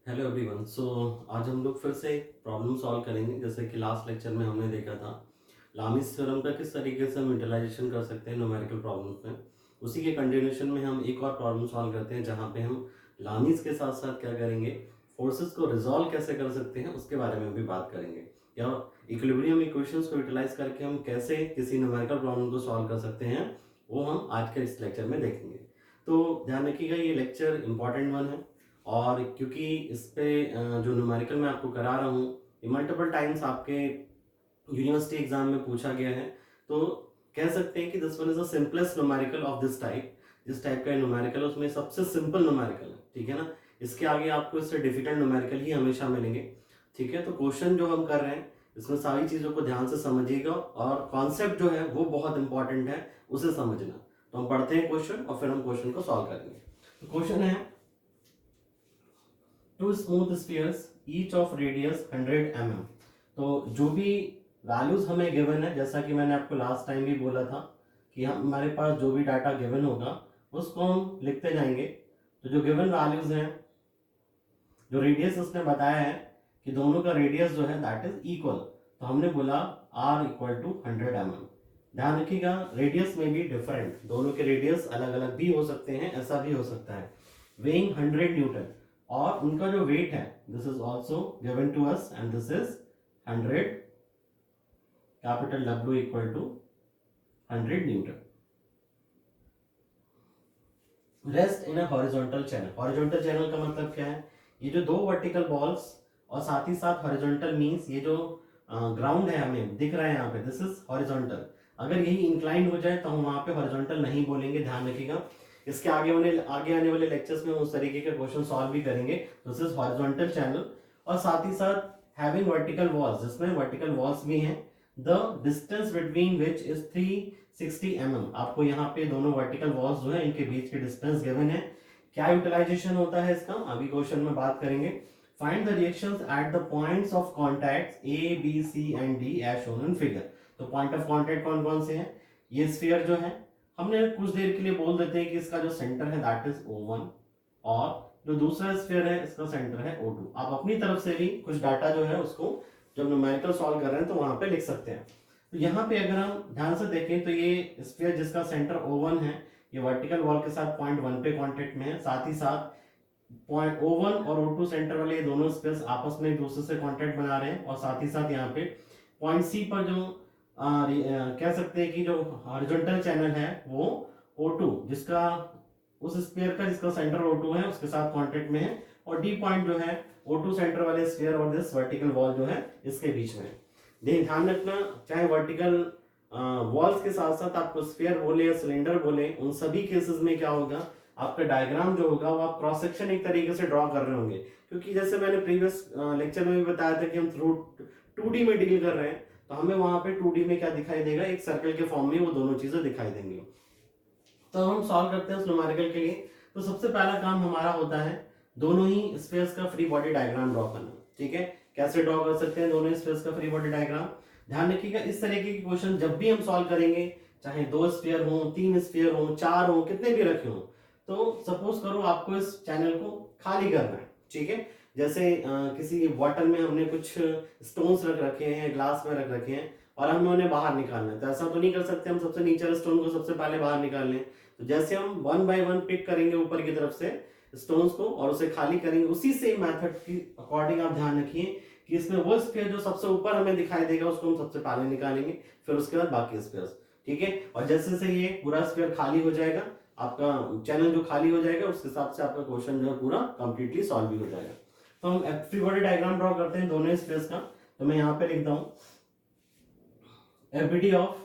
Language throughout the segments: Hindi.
Hello everyone. आज हम लोग फिर से एक प्रॉब्लम सॉल्व करेंगे। जैसे कि लास्ट लेक्चर में हमने देखा था लामिस थ्योरम का किस तरीके से हम यूटिलाइजेशन कर सकते हैं न्यूमेरिकल प्रॉब्लम्स में। उसी के कंटिन्यूशन में हम एक और प्रॉब्लम सॉल्व करते हैं जहाँ पे हम लामिस के साथ साथ क्या करेंगे, फोर्सेस को रिजॉल्व कैसे कर सकते हैं उसके बारे में भी बात करेंगे, या इक्विलिब्रियम इक्वेशंस को यूटिलाइज करके हम कैसे किसी न्यूमेरिकल प्रॉब्लम को सॉल्व कर सकते हैं, वो हम आज के इस लेक्चर में देखेंगे। तो ध्यान रखिएगा, ये लेक्चर इंपॉर्टेंट वन है और क्योंकि इस पे जो न्यूमेरिकल मैं आपको करा रहा हूँ ये मल्टीपल टाइम्स आपके यूनिवर्सिटी एग्जाम में पूछा गया है। तो कह सकते हैं कि this one is the simplest numerical of this type. जिस टाइप का न्यूमेरिकल है उसमें सबसे सिंपल न्यूमेरिकल है, ठीक है ना। इसके आगे आपको इससे डिफिकल्ट न्यूमेरिकल ही हमेशा मिलेंगे, ठीक है। तो क्वेश्चन जो हम कर रहे हैं इसमें सारी चीज़ों को ध्यान से समझिएगा और कॉन्सेप्ट जो है वो बहुत इंपॉर्टेंट है, उसे समझना। तो हम पढ़ते हैं क्वेश्चन और फिर हम क्वेश्चन को सॉल्व करेंगे। तो क्वेश्चन है two smooth spheres each of radius 100 mm। तो जो भी वैल्यूज हमें गिवन है, जैसा कि मैंने आपको लास्ट टाइम भी बोला था कि हमारे पास जो भी डाटा गिवन होगा उसको हम लिखते जाएंगे। तो जो गिवन वैल्यूज हैं, जो रेडियस उसने बताया है कि दोनों का रेडियस जो है दैट इज इक्वल, तो हमने बोला r इक्वल टू 100 mm। ध्यान रखिएगा रेडियस में भी डिफरेंट, दोनों के रेडियस अलग अलग भी हो सकते हैं, ऐसा भी हो सकता है। वेइंग 100 न्यूटन और उनका जो वेट है this is also given to us and this is 100 capital W equal to 100 newton. Rest in a horizontal channel. Horizontal channel का मतलब क्या है, ये जो दो वर्टिकल बॉल्स और साथ ही साथ हॉरिजॉन्टल मींस ये जो ग्राउंड है हमें दिख रहा है यहाँ पे दिस इज हॉरिजॉन्टल। अगर यही इंक्लाइंड हो जाए तो हम वहां पे हॉरिजॉन्टल नहीं बोलेंगे, ध्यान रखिएगा। इसके आगे आने वाले लेक्चर्स में उस तरीके के क्वेश्चन सॉल्व भी करेंगे। दिस इज हॉरिजॉन्टल चैनल और साथ ही साथ हैविंग वर्टिकल वॉल्स, जिसमें वर्टिकल वॉल्स भी हैं। The distance between which is 360 mm। आपको यहाँ पे दोनों वर्टिकल वॉल्स जो है इनके बीच की डिस्टेंस गिवन है। क्या यूटिलाइजेशन होता है इसका अभी क्वेश्चन में बात करेंगे। Find the reactions at the points of contact A B C and D as shown in figure. तो पॉइंट ऑफ कांटेक्ट कौन कौन से हैं, ये स्फीयर जो है हमने कुछ देर के लिए बोल देते हैं कि इसका जो सेंटर है दैट इज O1 और जो दूसरा स्फीयर है इसका सेंटर है O2। आप अपनी तरफ से भी कुछ डाटा जो है उसको जब न्यूमेरिकल सॉल्व कर रहे हैं तो वहां पे लिख सकते हैं। तो यहाँ पे अगर हम ध्यान से देखें तो ये स्फीयर जिसका सेंटर O1 है ये वर्टिकल वॉल के साथ पॉइंट 1 पे कांटेक्ट में है, साथ ही साथ पॉइंट O1 और O2 सेंटर वाले ये दोनों स्पेस आपस में एक दूसरे से कांटेक्ट बना रहे हैं। और साथ ही साथ यहाँ पे पॉइंट सी पर जो कह सकते हैं कि जो हॉरिजॉन्टल चैनल है वो O2 जिसका उस स्फीयर का जिसका सेंटर O2 है उसके साथ कांटेक्ट में है, और डी पॉइंट जो है O2 सेंटर वाले स्फीयर और दिस वर्टिकल वॉल जो है इसके बीच में है। ध्यान रखना चाहे वर्टिकल वॉल्स के साथ साथ आपको स्फीयर बोले या सिलेंडर बोले, उन सभी केसेस में क्या होगा आपका डायग्राम जो होगा वो आप क्रॉस सेक्शन एक तरीके से ड्रॉ कर रहे होंगे। क्योंकि जैसे मैंने प्रीवियस लेक्चर में भी बताया था कि हम थ्रू 2D में डील कर रहे हैं तो हमें वहां पे 2D में क्या दिखाई देगा, एक सर्कल के फॉर्म में वो दोनों चीजें दिखाई देंगी। तो हम सॉल्व करते हैं उस न्यूमेरिकल के लिए। तो सबसे पहला काम हमारा होता है दोनों ही स्पेस का फ्री बॉडी डायग्राम ड्रॉ करना, ठीक है। कैसे ड्रॉ कर सकते हैं दोनों स्पेस का फ्री बॉडी डायग्राम, ध्यान रखिएगा। इस तरीके के क्वेश्चन जब भी हम सॉल्व करेंगे, चाहे 2 स्फीयर हो, 3 स्फीयर हो, 4 हो, कितने भी रखे हो, तो सपोज करो आपको इस चैनल को खाली करना है, ठीक है। जैसे किसी बॉटल में हमने कुछ स्टोन्स रख रखे हैं, ग्लास में रख रखे हैं और हमें उन्हें बाहर निकालना है, तो ऐसा तो नहीं कर सकते हम सबसे नीचे वाले स्टोन को सबसे पहले बाहर निकाल लें। तो जैसे हम 1 बाय 1 पिक करेंगे ऊपर की तरफ से स्टोन्स को और उसे खाली करेंगे, उसी सेम मेथड की अकॉर्डिंग आप ध्यान रखिए कि इसमें वो स्फीयर जो सबसे ऊपर हमें दिखाई देगा उसको हम सबसे पहले निकालेंगे, फिर उसके बाद बाकी स्फीयर्स, ठीक है। और जैसे जैसे ये पूरा स्फीयर खाली हो जाएगा, आपका चैनल जो खाली हो जाएगा उस हिसाब से आपका क्वेश्चन जो है पूरा कंप्लीटली सॉल्व भी हो जाएगा। तो हम फ्री बॉडी डायग्राम ड्रॉ करते हैं दोनों स्पेस का। तो मैं यहाँ पे लिखता हूँ एफबीडी ऑफ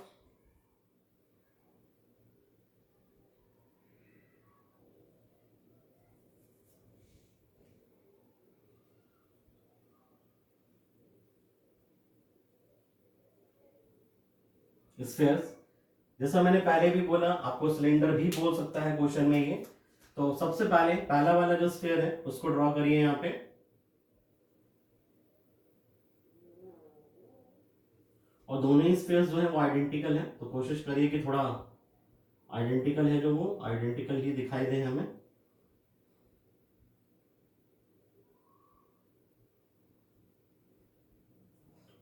स्फीयर्स। जैसा मैंने पहले भी बोला आपको सिलेंडर भी बोल सकता है क्वेश्चन में ये। तो सबसे पहले पहला वाला जो स्फीयर है उसको ड्रॉ करिए यहाँ पे, और दोनों ही स्फीयर्स जो है वो आइडेंटिकल है, तो कोशिश करिए कि थोड़ा आइडेंटिकल है जो वो आइडेंटिकल ही दिखाई दे हमें।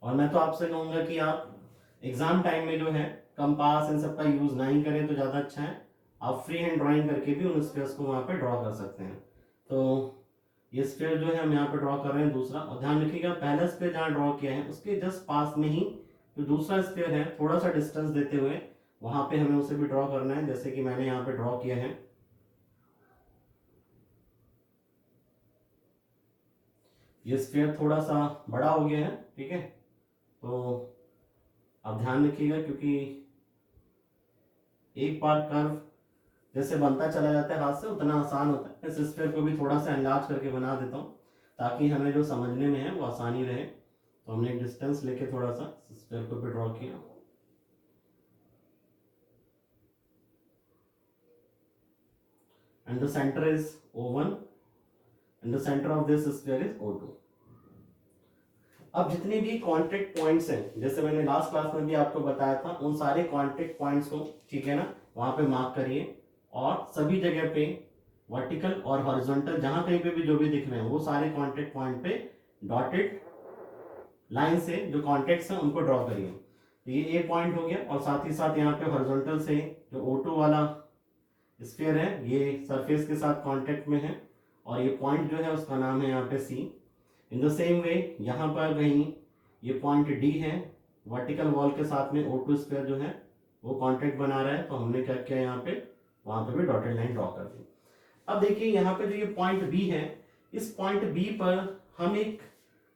और मैं तो आपसे कहूँगा कि आप एग्जाम टाइम में जो है कंपास इन सब का यूज नहीं करें तो ज़्यादा अच्छा है। आप फ्री हैंड ड्राइंग करके भी उन स्पेयर्स को वहाँ पे ड्रॉ कर सकते हैं। तो ये स्पेयर जो है हम यहाँ पे ड्रॉ कर रहे हैं दूसरा, और ध्यान रखिएगा पहला स्पेयर जहाँ ड्रॉ किया है उसके जस्ट पास में ही जो दूसरा स्पेयर है थोड़ा सा डिस्टेंस देते हुए वहाँ पे हमें उसे भी ड्रॉ करना है, जैसे कि मैंने यहाँ पे ड्रॉ किया है। ये स्फीयर थोड़ा सा बड़ा हो गया है, ठीक है। तो आप ध्यान रखिएगा क्योंकि एक बार कर्व जैसे बनता चला जाता है हाथ से उतना आसान होता है। इस स्फीयर को भी थोड़ा सा एनलार्ज करके बना देता हूँ ताकि हमें जो समझने में है वो आसानी रहे। तो हमने एक डिस्टेंस लेके थोड़ा सा स्फीयर को भी ड्रॉ किया। And the center is O1 and the center of this sphere is O2. अब जितने भी कॉन्टेक्ट पॉइंट्स हैं, जैसे मैंने लास्ट क्लास में भी आपको बताया था, उन सारे कॉन्टेक्ट पॉइंट्स को, ठीक है ना, वहां पे मार्क करिए और सभी जगह पे वर्टिकल और हॉरिजॉन्टल जहां कहीं पे भी जो भी दिख रहे हैं वो सारे कॉन्टेक्ट पॉइंट पे डॉटेड लाइन से जो कॉन्टेक्ट्स हैं उनको ड्रॉ करिए। तो ये ए पॉइंट हो गया, और साथ ही साथ यहाँ पे हॉरिजॉन्टल से जो O2 वाला स्फीयर है ये सरफेस के साथ कांटेक्ट में है, और ये पॉइंट जो है उसका नाम है यहाँ पे सी। इन द सेम वे यहाँ पर कहीं ये पॉइंट डी है, वर्टिकल वॉल के साथ में O2 स्फीयर जो है वो कांटेक्ट बना रहा है, तो हमने क्या किया यहाँ पे, वहां पे भी डॉटेड लाइन ड्रॉ कर दी। अब देखिए यहाँ पे जो ये पॉइंट बी है, इस पॉइंट बी पर हम एक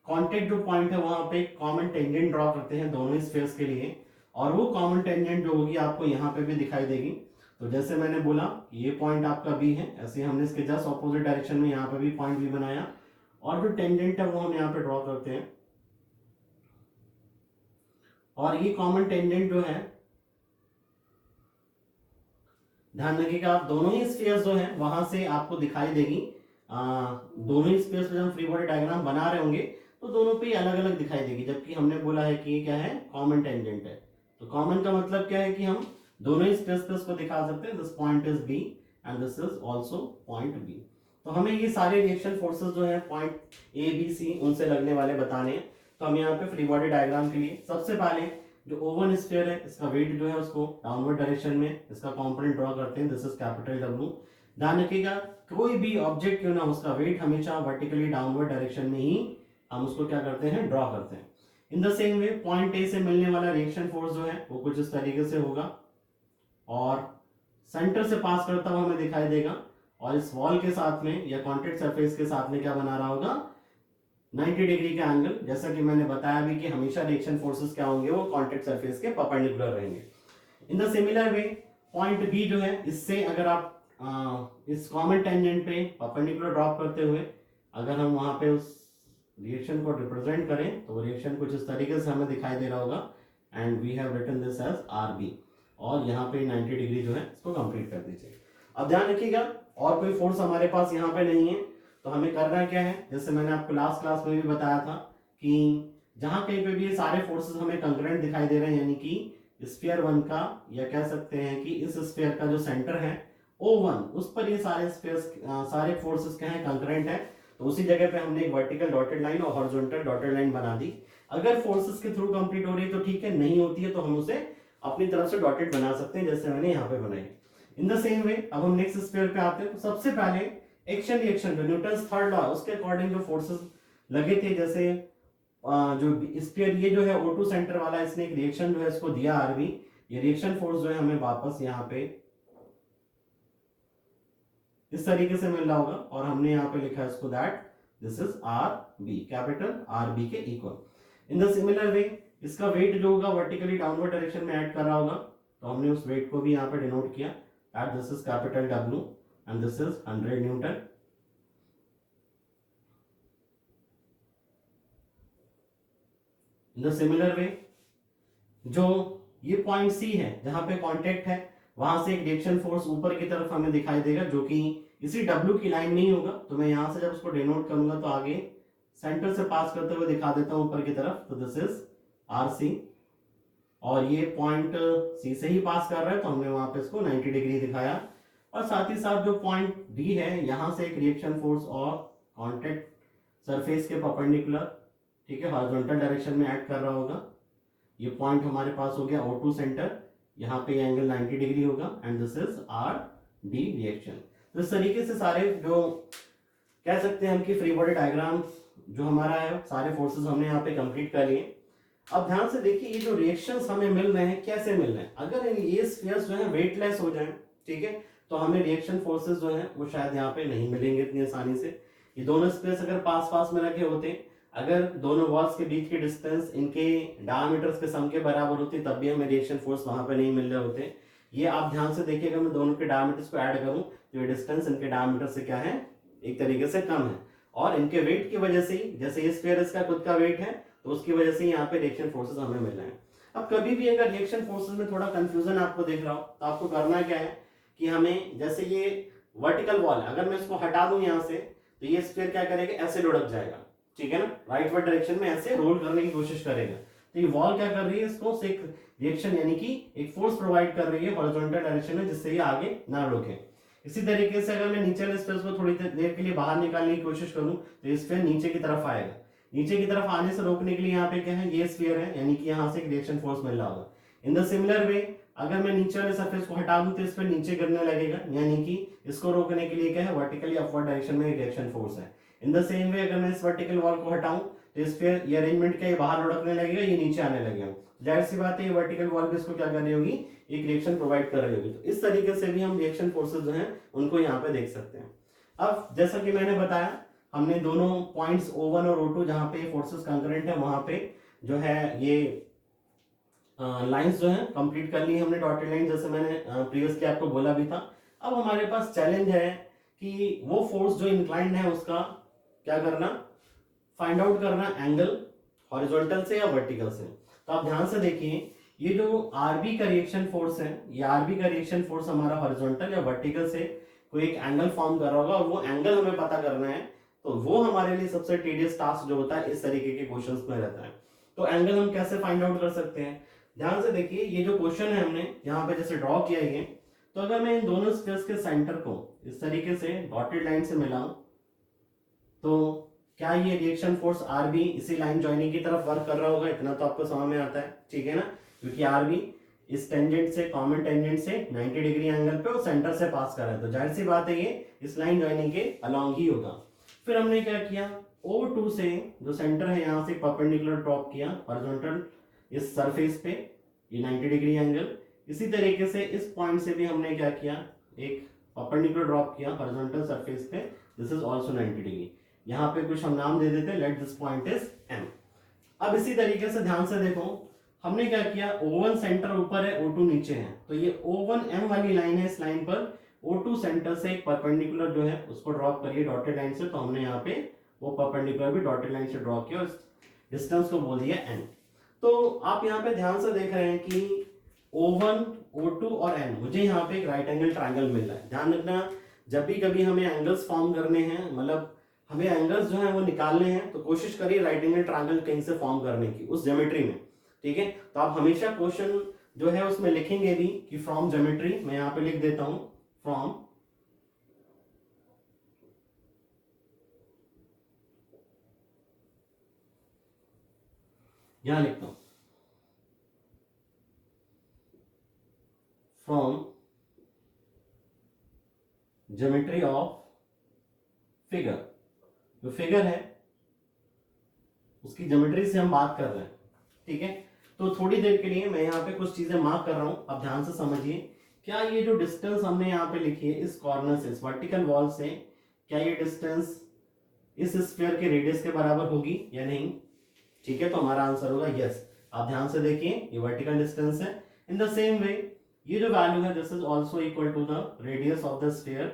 कॉन्टेक्ट जो पॉइंट है वहां पे कॉमन टेंजेंट ड्रॉ करते हैं दोनों स्फीयर्स के लिए, और वो कॉमन टेंजेंट जो होगी आपको यहाँ पे भी दिखाई देगी। तो जैसे मैंने बोला ये पॉइंट आपका बी है, ऐसे हमने इसके जस्ट ऑपोजिट डायरेक्शन में यहाँ पे भी पॉइंट बी बनाया, और जो टेंजेंट है वो हम यहाँ पे ड्रॉ करते हैं। और ये कॉमन टेंजेंट जो है, ध्यान रखिएगा आप दोनों ही स्फीयर्स जो है वहां से आपको दिखाई देगी। दोनों ही स्फीयर्स पे जब हम फ्री बॉडी डायग्राम बना रहे होंगे तो दोनों पे अलग अलग दिखाई देगी, जबकि हमने बोला है कि ये क्या है, कॉमन टेंजेंट है। तो कॉमन का मतलब क्या है कि हम दोनों ही स्पेस पे उसको दिखा सकते हैं। This point is B and this is also point B. तो हमें ये सारे रिएक्शन फोर्सेस जो है पॉइंट ए बी सी उनसे लगने वाले बताने हैं। तो हम यहाँ पे फ्री बॉडी डायग्राम के लिए सबसे पहले जो ओवन स्फीयर है इसका वेट जो है उसको डाउनवर्ड डायरेक्शन में इसका कंपोनेंट ड्रॉ करते हैं। This is capital W. ध्यान रखिएगा कोई भी ऑब्जेक्ट क्यों ना उसका वेट हमेशा वर्टिकली डाउनवर्ड डायरेक्शन में ही हम उसको क्या करते हैं, ड्रॉ करते हैं। In the same way point A से मिलने वाला रिएक्शन फोर्स जो है वो कुछ इस तरीके से होगा, और सेंटर से पास करता हुआ हमें दिखाई देगा, और इस वॉल के साथ में या कॉन्टेक्ट सरफेस के साथ में क्या बना रहा होगा, 90 डिग्री का एंगल। जैसा कि मैंने बताया भी कि हमेशा रिएक्शन फोर्सेस क्या होंगे, वो कॉन्टेक्ट सरफेस के परपेंडिकुलर रहेंगे। In the similar way point B जो है, इससे अगर आप इस कॉमन टेंजेंट पे परपेंडिकुलर ड्रॉप करते हुए अगर हम वहां पे उस रिएक्शन को रिप्रेजेंट करें तो रिएक्शन कुछ इस तरीके से हमें दिखाई दे रहा होगा, and we have written this as R B. और यहाँ पे 90 डिग्री जो है इसको कंप्लीट कर दीजिए। अब ध्यान रखिएगा और कोई फोर्स हमारे पास यहाँ पे नहीं है, तो हमें करना क्या है, जैसे मैंने आपको लास्ट क्लास में भी बताया था कि जहां कहीं पे भी ये सारे फोर्सेस हमें कंकरेंट दिखाई दे रहे हैं, यानी कि स्फीयर 1 का, या कह सकते हैं कि इस स्फीयर का जो सेंटर है O1 उस पर ये सारे स्फीयर्स सारे फोर्सेस क्या है, कंकरेंट है। तो उसी जगह पे हमने एक वर्टिकल डॉटेड लाइन और हॉरिजॉन्टल डॉटेड लाइन बना दी। अगर फोर्सेस के थ्रू कंप्लीट हो रही है तो ठीक है, नहीं होती है तो हम उसे अपनी तरफ से डॉटेड बना सकते हैं, जैसे मैंने यहाँ पे बनाई। इन द सेम वे अब हम नेक्स्ट स्फीयर पे आते हैं। तो सबसे पहले एक्शन रिएक्शन जो न्यूटन्स थर्ड लॉ उसके अकॉर्डिंग जो फोर्सेस लगे थे, जैसे जो स्फीयर ये जो है O2 सेंटर वाला, इसने एक रिएक्शन जो है इसको दिया आरबी। ये रिएक्शन फोर्स जो है हमें वापस यहाँ पे इस तरीके से मिल रहा होगा, और हमने यहाँ पे लिखा है इसको that this is R B, capital R B के equal. In the similar way इसका वेट जो होगा वर्टिकली डाउनवर्ड डायरेक्शन में ऐड कर रहा होगा, तो हमने उस वेट को भी यहाँ पे डिनोट किया that this is capital W and this is 100 Newton. In the similar वे जो ये पॉइंट सी है जहां पे कांटेक्ट है, वहां से एक रिएक्शन फोर्स ऊपर की तरफ हमें दिखाई देगा जो कि इसी डब्ल्यू की लाइन में ही होगा। तो मैं यहां से जब उसको डिनोट करूंगा तो आगे सेंटर से पास करते हुए दिखा देता हूं ऊपर की तरफ, तो दिस इज आर सी, और ये पॉइंट सी से ही पास कर रहा है तो हमने वहां पे इसको 90 डिग्री दिखाया। और साथ ही साथ जो पॉइंट डी है, यहां से एक रिएक्शन फोर्स और कांटेक्ट सरफेस के परपेंडिकुलर ठीक है, हॉरिजॉन्टल डायरेक्शन में ऐड कर रहा होगा। ये पॉइंट हमारे पास हो गया O2 सेंटर, यहाँ पे एंगल 90 डिग्री होगा and this is R D reaction. तो इस तरीके से सारे जो कह सकते हैं हम कि फ्री बॉडी डायग्राम जो हमारा है सारे फोर्सेस हमने यहाँ पे कंप्लीट कर लिए। अब ध्यान से देखिए ये जो रिएक्शंस हमें मिल रहे हैं कैसे मिल रहे हैं, अगर ये स्फीयर्स जो है वेटलेस हो जाएं, ठीक है, तो हमें रिएक्शन फोर्सेस जो है वो शायद यहाँ पे नहीं मिलेंगे इतनी आसानी से। ये दोनों स्पेस अगर पास पास में रखे होते, अगर दोनों वॉल्स के बीच के डिस्टेंस इनके डायमीटर्स के सम के बराबर होती तब भी हमें रिएक्शन फोर्स वहां पे नहीं मिल रहे होते। ये आप ध्यान से देखिएगा, मैं दोनों के डायमीटर्स को ऐड करूं तो ये डिस्टेंस इनके डायमीटर से क्या है, एक तरीके से कम है, और इनके वेट की वजह से ही, जैसे ये स्फीयर इसका खुद का वेट है तो उसकी वजह से यहाँ पे रिएक्शन फोर्सेस हमें मिल रहे हैं। अब कभी भी अगर रिएक्शन फोर्सेस में थोड़ा कंफ्यूजन आपको दिख रहा हो तो आपको करना क्या है कि हमें, जैसे ये वर्टिकल वॉल अगर मैं इसको हटा दूं यहाँ से तो ये स्फीयर क्या करेगा, ऐसे लुढ़क जाएगा, ठीक है ना, राइट वर्ड डायरेक्शन में ऐसे रोल करने की कोशिश करेगा। तो ये वॉल क्या कर रही है, इसको एक रिएक्शन यानी कि एक फोर्स प्रोवाइड कर रही है हॉरिजॉन्टल डायरेक्शन में, जिससे ये आगे ना रुके। इसी तरीके से अगर मैं नीचे वाले स्पेस को थोड़ी देर के लिए बाहर निकालने की कोशिश करूं तो ये स्फीयर नीचे की तरफ आएगा। नीचे की तरफ आने से रोकने के लिए यहाँ पे क्या है, ये स्फीयर है, यानी कि यहाँ से एक रिएक्शन फोर्स मिल रहा होगा। इन द सिमिलर वे अगर मैं नीचे वाले सरफेस को हटा दूं तो इस पर नीचे गिरने लगेगा, यानी कि इसको रोकने के लिए क्या है, वर्टिकली अपवर्ड डायरेक्शन में रिएक्शन फोर्स है। इन द सेम वे अगर मैं इस वर्टिकल वॉल को हटाऊं तो इस पे ये अरेंजमेंट क्या, ये बाहर लुढ़कने लगेगा, ये नीचे आने लगेगा। जाहिर सी बात है ये वर्टिकल वॉल भी इसको क्या कर रही होगी, एक रिएक्शन प्रोवाइड कर रही होगी। तो इस तरीके से भी हम रिएक्शन फोर्सेस जो हैं उनको यहाँ पे देख सकते हैं। अब जैसा कि मैंने बताया, हमने दोनों पॉइंट्स O1 और O2 जहां पे फोर्सेस कंकरेंट है वहां पे जो है ये लाइंस जो है कंप्लीट कर ली हमने, डॉटेड लाइन, जैसे मैंने प्रीवियसली आपको बोला भी था। अब हमारे पास चैलेंज है कि वो फोर्स जो इंक्लाइंड है उसका क्या करना, फाइंड आउट करना एंगल हॉरिजॉन्टल से या वर्टिकल से। तो आप ध्यान से देखिए, ये जो आरबी का रिएक्शन फोर्स है, ये आरबी का रिएक्शन फोर्स हमारा हॉरिजॉन्टल या वर्टिकल से कोई एक एंगल फॉर्म कर रहा होगा, और वो एंगल हमें पता करना है। तो वो हमारे लिए सबसे टीडियस टास्क जो होता है इस तरीके के क्वेश्चंस में रहता है। तो एंगल हम कैसे फाइंड आउट कर सकते हैं, ध्यान से देखिए, ये जो क्वेश्चन है हमने यहाँ पे जैसे ड्रॉ किया है, तो अगर मैं इन दोनों स्पेस के सेंटर को इस तरीके से डॉटेड लाइन से मिलाऊं तो क्या ये रिएक्शन फोर्स आरबी इसी लाइन ज्वाइनिंग की तरफ वर्क कर रहा होगा, इतना तो आपको समझ में आता है, ठीक है ना, क्योंकि आरबी इस टेंजेंट से, कॉमन टेंजेंट से 90 डिग्री एंगल पे और सेंटर से पास कर रहा है, तो जाहिर सी बात है ये इस लाइन ज्वाइनिंग के अलोंग ही होगा। फिर हमने क्या किया, O2 से जो सेंटर है यहाँ से परपेंडिकुलर ड्रॉप किया हॉरिजॉन्टल इस सरफेस पे, ये 90 डिग्री एंगल। इसी तरीके से इस पॉइंट से भी हमने क्या किया, एक परपेंडिकुलर ड्रॉप किया हॉरिजॉन्टल सरफेस पे, दिस इज आल्सो 90 डिग्री। यहाँ पे कुछ हम नाम दे देते हैं, let this point is M। अब इसी तरीके से ध्यान से देखो, हमने क्या किया, O1 सेंटर ऊपर है, O2 नीचे है, तो ये O1M वाली लाइन है, इस लाइन पर O2 सेंटर से एक परपेंडिकुलर जो है उसको ड्रॉप करिए डॉटेड लाइन से। तो हमने यहाँ पे वो परपेंडिकुलर भी डॉटेड लाइन से ड्रॉ किया और डिस्टेंस को बोल दिया N। तो आप यहाँ पे ध्यान से देख रहे हैं कि O1, O2 और N, मुझे यहाँ पे एक राइट एंगल ट्राइंगल मिल रहा है। ध्यान रखना, जब भी कभी हमें एंगल्स फॉर्म करने हैं, मतलब हमें एंगल्स जो है वो निकालने हैं, तो कोशिश करिए राइट एंगल ट्रायंगल कहीं से फॉर्म करने की उस ज्योमेट्री में, ठीक है। तो आप हमेशा क्वेश्चन जो है उसमें लिखेंगे भी कि फ्रॉम ज्योमेट्री, मैं यहाँ पे लिख देता हूं फ्रॉम यहां लिखता हूं फ्रॉम ज्योमेट्री ऑफ फिगर, जो फिगर है उसकी ज्योमेट्री से हम बात कर रहे हैं, ठीक है। तो थोड़ी देर के लिए मैं यहाँ पे कुछ चीजें मार्क कर रहा हूं, अब ध्यान से समझिए। क्या ये जो डिस्टेंस हमने यहाँ पे लिखी है इस कॉर्नर से, इस वर्टिकल वॉल से, क्या ये डिस्टेंस इस स्फीयर के रेडियस के बराबर होगी या नहीं, ठीक है। तो हमारा आंसर होगा यस। आप ध्यान से देखिए, ये वर्टिकल डिस्टेंस है। इन द सेम वे ये जो वैल्यू है this is also equal to the radius of the sphere,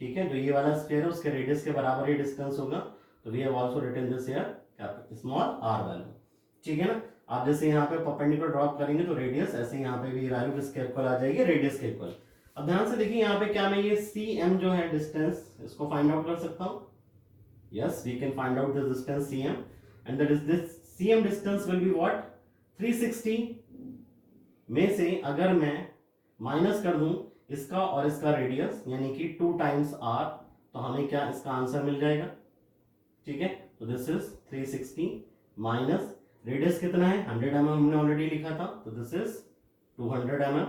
ठीक है। जो ये वाला स्फीयर है उसके रेडियस के बराबर ही डिस्टेंस होगा, तो we have also written this here small r value, ठीक है ना। आप जैसे यहाँ पे परपेंडिकुलर ड्रॉप करेंगे तो रेडियस, ऐसे यहाँ पे भी वैल्यू किसके इक्वल आ जाएगी, रेडियस के इक्वल। अब ध्यान से देखिए यहाँ पे क्या मैं ये cm जो है डिस्टेंस, इसको फाइंड आउट कर सकता हूँ। Yes, we can find out this distance cm and that is this cm distance will be what, 360 में से अगर मैं माइनस कर दूं इसका और इसका रेडियस, यानी कि 2 टाइम्स r, तो हमें क्या इसका आंसर मिल जाएगा, ठीक है। तो दिस इज 360 माइनस रेडियस कितना है 100 mm हमने ऑलरेडी लिखा था, तो दिस इज 200 mm।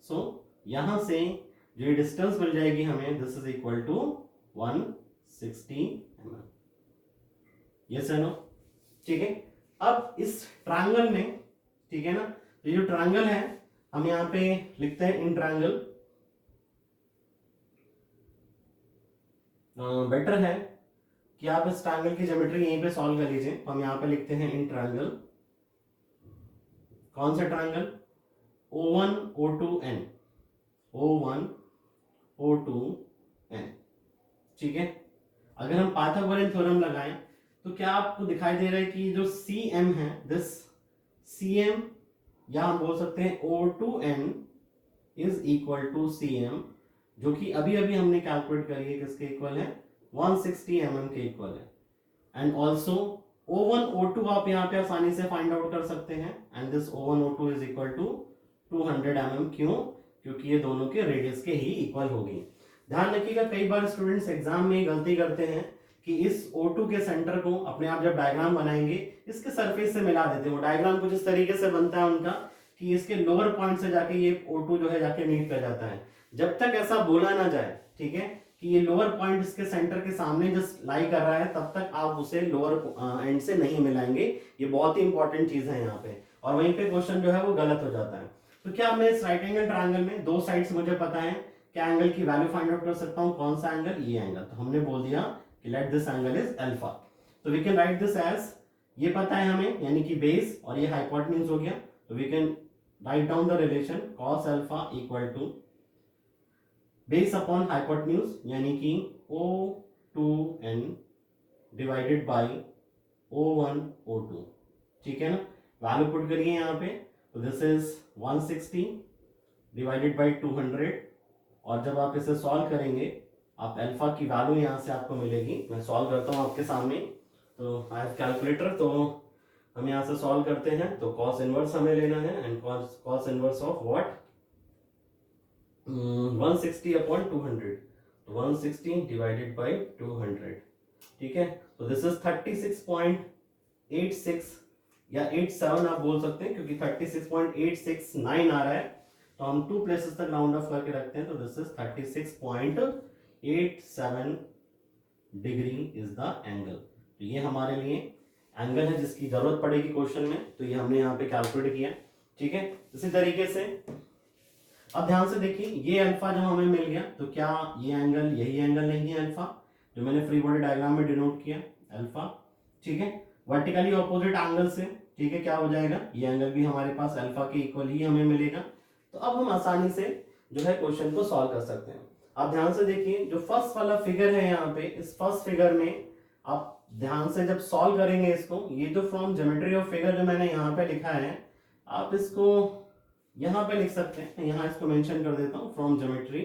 सो यहां से जो ये डिस्टेंस मिल जाएगी हमें, this is equal to 160 mm। Yes है नो, ठीक है। अब इस ट्रायंगल में, ठीक है ना, तो ये जो ट्रायंगल है हम यहाँ पे लिखते हैं इन ट्रायंगल। बेटर है कि आप इस ट्रायंगल की ज्योमेट्री यहीं पे सॉल्व कर लीजिए। हम यहाँ पे लिखते हैं इन ट्रायंगल। कौन सा triangle? O1 O2N, O1 O2N, ठीक है। अगर हम पाइथागोरन थ्योरम लगाएं तो क्या आपको दिखाई दे रहा है कि जो CM है, दिस CM, या हम बोल सकते हैं O2N is equal to CM, जो कि अभी अभी हमने कैलकुलेट करी है, किसके इक्वल है? 160 mm के इक्वल है। एंड ऑल्सो O1 O2 आप यहाँ पे आसानी से फाइंड आउट कर सकते हैं, and this O1 O2 is equal to 200 mm। क्यों? क्योंकि ये दोनों के रेडियस के ही इक्वल होगी। ध्यान रखिएगा, कई बार स्टूडेंट्स एग्जाम में गलती करते हैं कि इस O2 के सेंटर को अपने आप जब डायग्राम बनाएंगे इसके सरफेस से मिला देते हैं। वो डायग्राम कुछ इस तरीके से बनता है उनका कि इसके लोअर पॉइंट से जाके ये O2 जो है जाके मीट कर जाता है। जब तक ऐसा बोला ना जाए, ठीक है, कि ये लोअर पॉइंट इसके सेंटर के सामने जस्ट लाई कर रहा है, तब तक आप उसे लोअर एंड से नहीं मिलाएंगे। ये बहुत ही इंपॉर्टेंट चीज है यहाँ पे, और वहीं पे क्वेश्चन जो है वो गलत हो जाता है। तो क्या मैं इस राइट एंगल ट्रायंगल में दो साइड्स मुझे पता है, क्या एंगल की वैल्यू फाइंड आउट कर सकता हूँ? कौन सा एंगल? ये एंगल। तो हमने बोल दिया कि let this angle is alpha. तो we can write this as, ये पता है हमें, यानी कि बेस और ये हाइपोटेन्यूज हो गया। तो we can write down the relation cos alpha equal to base upon hypotenuse, यानी कि O2N divided by O1 O2, ठीक है ना। वैल्यू पुट करिए यहाँ पे, तो दिस इज 160 डिवाइडेड बाय 200, और जब आप इसे सॉल्व करेंगे आप अल्फा की वैल्यू यहाँ से आपको मिलेगी। मैं सॉल्व करता हूँ आपके सामने, तो आई हैव कैलकुलेटर, तो हम यहाँ से सॉल्व करते हैं। तो cos इनवर्स हमें लेना है, and cos inverse of what? 160 upon 200, तो 160 डिवाइडेड बाय 200, ठीक है। तो दिस इज 36.86 या 87 आप बोल सकते हैं, क्योंकि 36.869 आ रहा है, तो हम 2 प्लेसेस तक राउंड ऑफ करके रखते हैं। तो this is 36.87 degree is the angle. तो ये हमारे लिए एंगल है जिसकी जरूरत पड़ेगी क्वेश्चन में, तो ये हमने यहाँ पे कैलकुलेट किया, ठीक है। इसी तरीके से अब ध्यान से देखिए, ये अल्फा जब हमें मिल गया, तो क्या ये एंगल यही एंगल नहीं है अल्फा, जो मैंने फ्री बॉडी डायग्राम में डिनोट किया अल्फा, ठीक है। वर्टिकली ऑपोजिट एंगल से, ठीक है, क्या हो जाएगा? ये एंगल भी हमारे पास अल्फा के इक्वल ही हमें मिलेगा। तो अब हम आसानी से जो है क्वेश्चन को सॉल्व कर सकते हैं। आप ध्यान से देखिए, जो फर्स्ट वाला फिगर है यहाँ पे, इस फर्स्ट फिगर में आप ध्यान से जब सॉल्व करेंगे इसको, ये जो फ्रॉम ज्योमेट्री ऑफ फिगर जो मैंने यहाँ पे लिखा है, आप इसको यहां पे लिख सकते हैं। यहां इसको मेंशन कर देता हूं, फ्रॉम ज्योमेट्री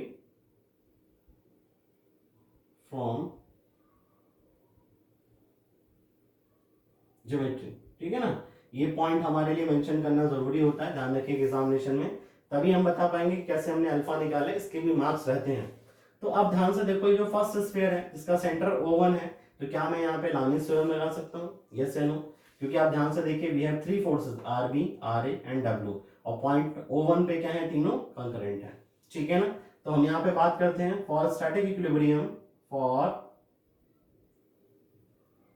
ठीक है ना। ये पॉइंट हमारे लिए मेंशन करना जरूरी होता है, ध्यान रखिए एग्जामिनेशन में, तभी हम बता पाएंगे कि कैसे हमने अल्फा निकाला। इसके भी मार्क्स रहते हैं। तो आप ध्यान से देखो, ये जो फर्स्ट स्फीयर है इसका सेंटर O1 है, तो क्या मैं यहाँ पे लामिस थ्योरम लगा सकता हूँ? यस या नो? क्योंकि आप ध्यान से देखिए, we have 3 forces RB RA and W, और पॉइंट O1 पे क्या है? तीनों कंकरेंट है, ठीक है ना। तो हम यहाँ पे बात करते हैं for static equilibrium, for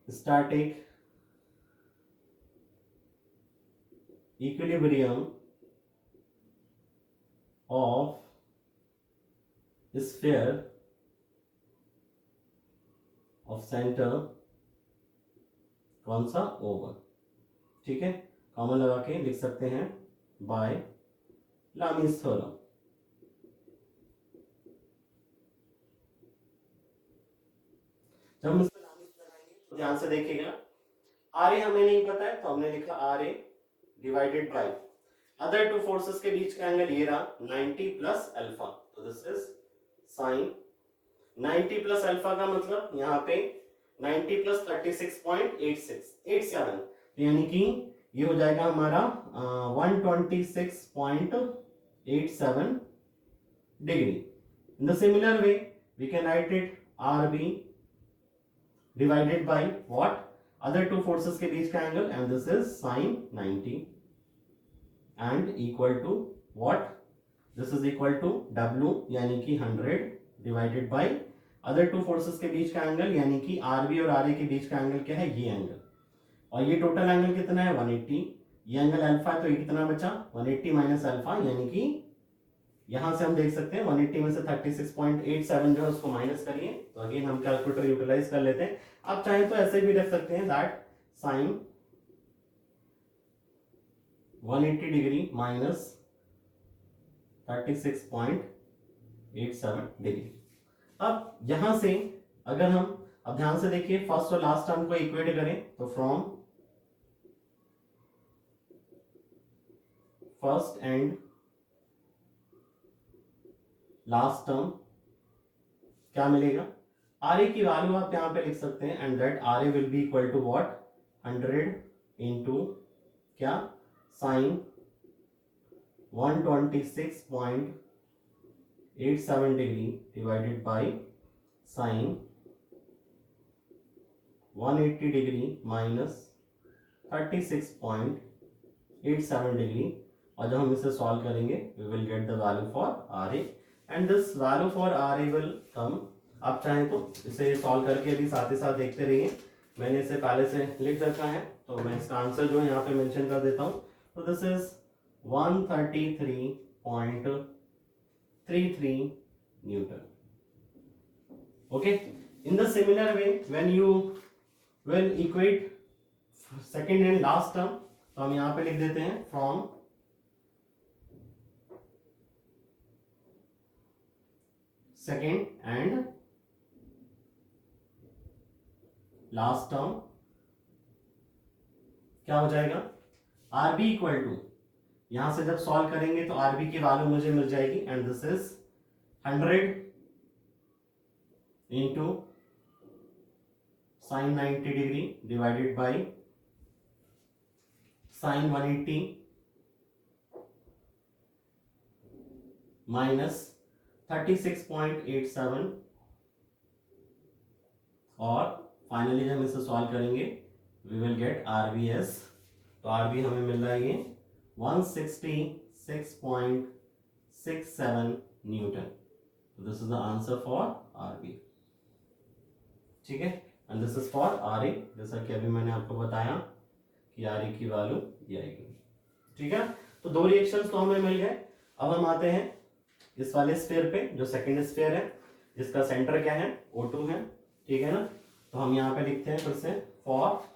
static equilibrium of sphere of centre, कौन सा? O1, ठीक है। कॉमन लगा के लिख सकते हैं बाय लामिस थ्योरम। जब हम इसमें लामिस लगाएंगे तो ध्यान से देखिएगा, RA हमें नहीं पता है, तो हमने लिखा RA divided by other two forces के बीच का एंगल ये रहा 90 प्लस अल्फा, तो this is sine 90 plus alpha का मतलब यहाँ पे 90 प्लस 36.87, यानी कि ये हो जाएगा हमारा 126.87 degree. In the similar way we can write it RB divided by what? Other two forces के बीच का angle, and this is sine 90 and equal to what, this is equal to W यानी कि 100 divided by other two forces के बीच का एंगल यानी कि RB और RA के बीच का एंगल क्या है, ये एंगल, और ये टोटल एंगल कितना है 180, ये एंगल अल्फा है तो ये कितना बचा 180 माइनस अल्फा, यानी कि यहां से हम देख सकते हैं 180 में से 36.87 जो है उसको माइनस करिए, तो अगेन हम कैलकुलेटर यूटिलाइज कर लेते हैं। आप चाहें तो ऐसे भी रख सकते हैं that sine 180 degree minus 36.87 degree. अब यहां से अगर हम अब ध्यान से देखिए फर्स्ट और लास्ट टर्म को इक्वेट करें तो from first and last term क्या मिलेगा, RA की वैल्यू आप यहां पे लिख सकते हैं and that RA will be equal to what 100 into क्या sine 126.87 degree divided by sine 180 degree minus 36.87 degree, और जब हम इसे सॉल्व करेंगे we will get the value for RA and this value for RA will come. आप चाहें तो इसे सॉल्व करके भी साथ ही साथ देखते रहिए, मैंने इसे पहले से लिख रखा है तो मैं इसका आंसर जो है यहाँ पे मेंशन कर देता हूँ। तो this is 133.33 Newton. Okay, in the similar way when you will equate second and last term, तो हम यहाँ पे लिख देते हैं from second and last term क्या हो जाएगा, RB इक्वल टू, यहां से जब सॉल्व करेंगे तो RB की वैल्यू मुझे मिल जाएगी and this is 100 into sine 90 degree divided by sine 180 minus 36.87, और फाइनली जब हम इसे सॉल्व करेंगे वी विल गेट RBS, तो RB हमें मिल रहा है ये 166.67 Newton. This is the answer for RB, ठीक है, and this is for RA, जैसा कि अभी मैंने आपको बताया कि RA की वैल्यू ये आएगी, ठीक है। तो दो रिएक्शंस तो हमें मिल गए। अब हम आते हैं इस वाले स्फीयर पे जो सेकंड स्फीयर है, जिसका सेंटर क्या है O2 है, ठीक है ना। तो हम यहाँ पे लिखते हैं फिर से फॉर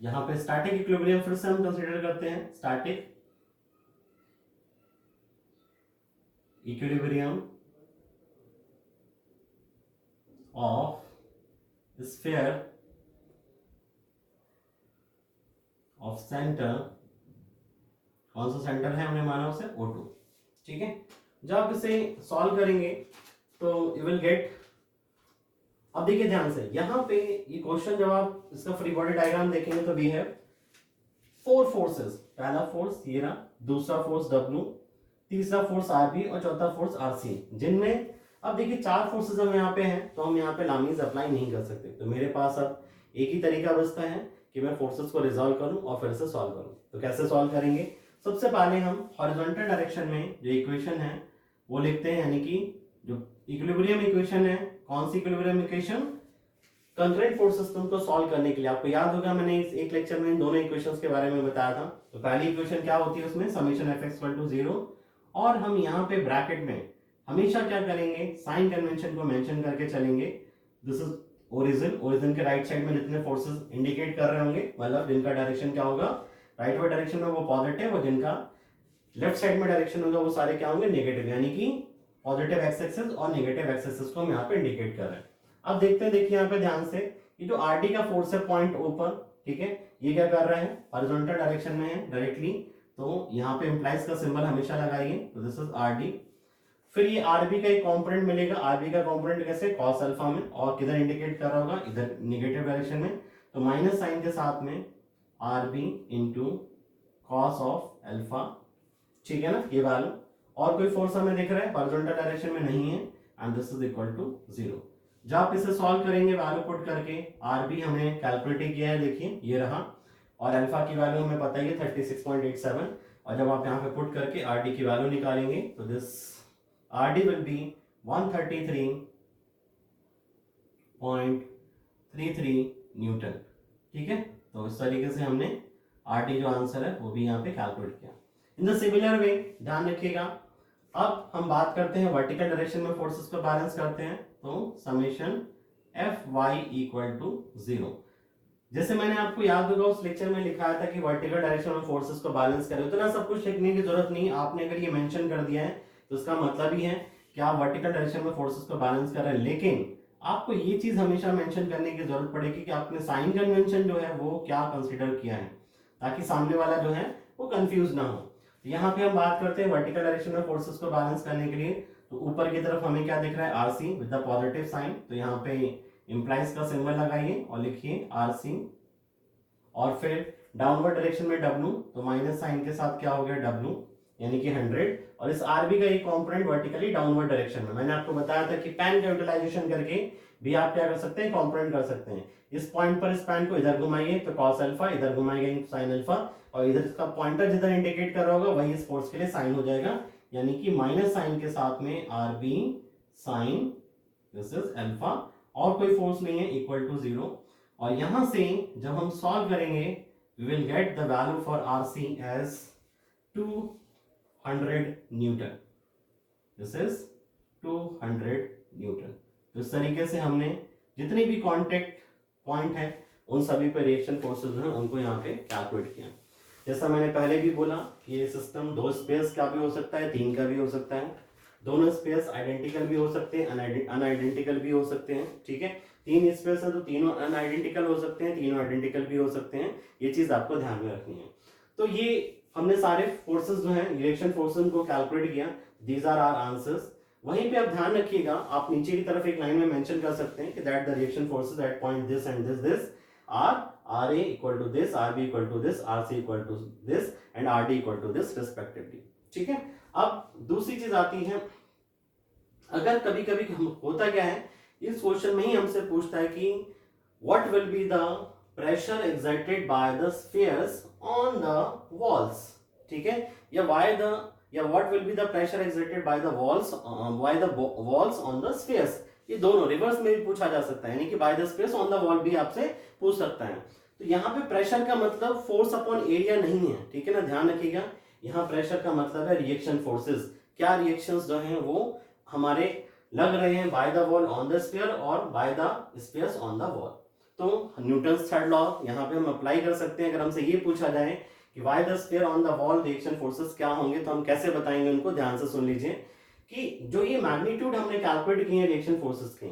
यहाँ पे स्टैटिक इक्विलिब्रियम फिर से हम कंसीडर करते हैं, static equilibrium of sphere of centre, कौन सा सेंटर है हमने माना उसे O2, ठीक है। जब आप इसे सॉल्व करेंगे तो यू विल गेट, अब देखिए ध्यान से यहाँ पे ये क्वेश्चन जब आप इसका फ्री बॉडी डायग्राम देखेंगे तो वी हैव 4 फोर्सेस, पहला फोर्स ये रहा, दूसरा फोर्स W, तीसरा फोर्स RB और चौथा फोर्स RC, जिनमें अब देखिए 4 फोर्सेस हम यहाँ पे हैं तो हम यहाँ पे लामीज अप्लाई नहीं कर सकते, तो मेरे पास अब एक ही तरीका बचता है कि मैं फोर्सेस को रिजॉल्व करूं और फिर से सॉल्व करूं। तो कैसे सॉल्व करेंगे, सबसे पहले हम हॉरिजॉन्टल डायरेक्शन में जो इक्वेशन है वो लिखते हैं, यानी कि जो इक्विलिब्रियम इक्वेशन है, कौन सी इक्विलिब्रियम इक्वेशन, कंकरेंट फोर्सेस तुमको सॉल्व करने के लिए आपको याद होगा मैंने इस एक लेक्चर में इन दोनों इक्वेशंस के बारे में बताया था। तो पहली इक्वेशन क्या होती है उसमें समेशन fx इक्वल टू 0, और हम यहाँ पे ब्रैकेट में हमेशा क्या करेंगे साइन कन्वेंशन को मेंशन करके चलेंगे, दिस इज ओरिजिन, ओरिजिन के राइट साइड में जितने फोर्सेस इंडिकेट कर रहे होंगे मतलब जिनका डायरेक्शन क्या होगा राइट वाले डायरेक्शन में वो पॉजिटिव, और जिनका लेफ्ट साइड में डायरेक्शन होगा वो सारे क्या होंगे नेगेटिव, यानी कि पॉजिटिव एक्स एक्सिस और नेगेटिव एक्स एक्सिस को हम यहाँ पे इंडिकेट कर रहे हैं। अब देखते हैं, देखिए यहाँ पे ध्यान से, ये जो RD का फोर्स है पॉइंट O पर, ठीक है, ये क्या कर रहा है हॉरिजॉन्टल डायरेक्शन में है डायरेक्टली, तो यहाँ पे इंप्लाइज का सिंबल हमेशा लगाइए, तो दिस इज RD। फिर ये RB का एक कंपोनेंट मिलेगा, RB का कंपोनेंट कैसे cos अल्फा में, और किधर इंडिकेट कर रहा होगा इधर नेगेटिव डायरेक्शन में, तो माइनस साइन के साथ में RB into cos of alpha, ठीक है ना ये वैल्यू, और कोई फोर्स हमें दिख रहा है हॉरिजॉन्टल डायरेक्शन में नहीं है, and this is equal to 0। जब आप इसे सॉल्व करेंगे वैल्यू पुट करके, आर बी हमने कैलकुलेट किया है, देखिए ये रहा, और अल्फा की वैल्यू हमें पता ही है 36.87, और जब आप यहाँ पे पुट करके आर डी की वैल्यू निकालेंगे तो this R D will be 133.33 Newton. ठीक है, तो इस तरीके से हमने आर डी जो आंसर है वो भी यहाँ पे कैलकुलेट किया। इन द सिमिलर वे ध्यान रखिएगा, अब हम बात करते हैं वर्टिकल डायरेक्शन में फोर्सेस को बैलेंस करते हैं, तो summation F Y equal to 0। जैसे मैंने आपको याद होगा उस लेक्चर में लिखाया था कि वर्टिकल डायरेक्शन में फोर्सेस को बैलेंस करें, उतना सब कुछ लिखने की जरूरत नहीं, आपने अगर ये मेंशन कर दिया है तो इसका मतलब ही है कि आप वर्टिकल डायरेक्शन में फोर्सेस को बैलेंस कर रहे हैं। लेकिन आपको ये चीज हमेशा मेंशन करने की जरूरत पड़ेगी कि आपने साइन कन्वेंशन जो है वो क्या कंसीडर किया है, ताकि सामने वाला जो है वो कंफ्यूज ना हो। तो यहाँ पे हम बात करते हैं वर्टिकल डायरेक्शन में फोर्सेस को बैलेंस करने के लिए, तो ऊपर की तरफ हमें क्या दिख रहा है, R C with the positive sign, तो यहाँ पे इंप्लाइज का सिंबल लगाइए और लिखिए आरसी, और फिर डाउनवर्ड डायरेक्शन में W, तो माइनस साइन के साथ क्या हो गया W, यानी कि 100, और इस RB का एक कंपोनेंट वर्टिकली डाउनवर्ड डायरेक्शन में। मैंने आपको बताया था कि पेन का यूटिलाइजेशन करके भी आप क्या कर सकते हैं, कंपोनेंट कर सकते हैं। इस पॉइंट पर इस पेन को इधर घुमाइए तो cos अल्फा, इधर घुमाएंगे sin अल्फा, और इधर इसका पॉइंटर जिधर इंडिकेट कर रहा होगा वही इस फोर्स के लिए साइन हो जाएगा, यानी कि माइनस साइन के साथ में RB sine this is alpha, और कोई फोर्स नहीं है, इक्वल टू 0। और यहां से जब हम सॉल्व करेंगे we will get the value for RC as 200 Newton, this is 200 Newton. तो इस तरीके से हमने जितने भी कांटेक्ट पॉइंट है उन सभी पे रिएक्शन फोर्सेस हैं उनको यहाँ पे कैलकुलेट किया। जैसा मैंने पहले भी बोला कि ये सिस्टम दो स्पेस का भी हो सकता है, तीन का भी हो सकता है, दोनों स्पेस आइडेंटिकल भी हो सकते हैं, अनआइडेंटिकल भी हो सकते हैं। ठीक है, तीन स्पेस है तो तीनों अनआइडेंटिकल हो सकते हैं, तीनों आइडेंटिकल भी हो सकते हैं, ये चीज आपको ध्यान में रखनी है। तो ये हमने सारे फोर्सेस जो हैं रिएक्शन फोर्सेस को कैलकुलेट किया, दीज आर आवर आंसर्स। वहीं पे आप ध्यान रखिएगा, आप नीचे की तरफ एक लाइन में मेंशन कर सकते हैं कि that the reaction forces at point this and this are RA equal to this, RB equal to this, RC equal to this and RD equal to this respectively. ठीक है, अब दूसरी चीज आती है, अगर कभी कभी होता क्या है, इस क्वेश्चन में ही हमसे पूछता है कि what will be the pressure exerted by the spheres on the walls. ठीक है, या what will be the pressure exerted by the walls on the spheres. ये दोनों रिवर्स में भी पूछा जा सकता है, यानी कि by the space on the wall भी आपसे पूछ सकता है। तो यहाँ पे प्रेशर का मतलब फोर्स अपॉन एरिया नहीं है, ठीक है ना, ध्यान रखिएगा। यहाँ प्रेशर का मतलब है रिएक्शन फोर्सेस, क्या रिएक्शंस जो हैं वो हमारे लग रहे हैं by the wall on the sphere और by the spheres on the wall. तो न्यूटन्स थर्ड लॉ यहाँ पे हम अप्लाई कर सकते हैं। अगर हमसे ये पूछा जाए कि by the sphere on the wall reaction forces क्या होंगे, तो हम कैसे बताएंगे उनको, ध्यान से सुन लीजिए कि जो ये मैग्नीट्यूड हमने कैलकुलेट किए हैं रिएक्शन फोर्सेस के,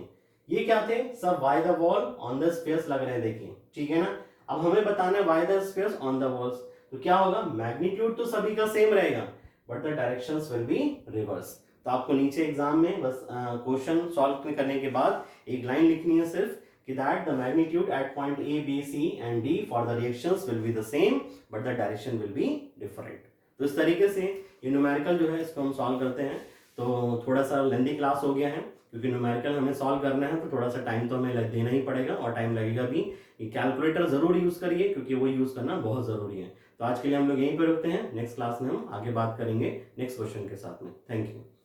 ये क्या थे, सब bye the wall on the spheres लग रहे हैं, देखिए। ठीक है ना, अब हमें बताना है bye the spheres on the walls, तो क्या होगा, मैग्नीट्यूड तो सभी का सेम रहेगा but the directions will be reverse. तो आपको नीचे एग्जाम में बस क्वेश्चन सॉल्व करने के बाद एक लाइन लिखनी है सिर्फ कि that the magnitude at point A, B, C and D for the reactions will be the same but the direction will be different. तो इस तरीके से ये न्यूमेरिकल जो है इसको हम सॉल्व करते हैं। तो थोड़ा सा लेंथी क्लास हो गया है क्योंकि न्यूमेरिकल हमें सॉल्व करना है, तो थोड़ा सा टाइम तो हमें देना ही पड़ेगा और टाइम लगेगा भी। ये कैलकुलेटर जरूर यूज करिए क्योंकि वो यूज करना बहुत जरूरी है। तो आज के लिए हम लोग यहीं पे रुकते हैं, नेक्स्ट क्लास में हम आगे बात करेंगे नेक्स्ट क्वेश्चन के साथ में। Thank you.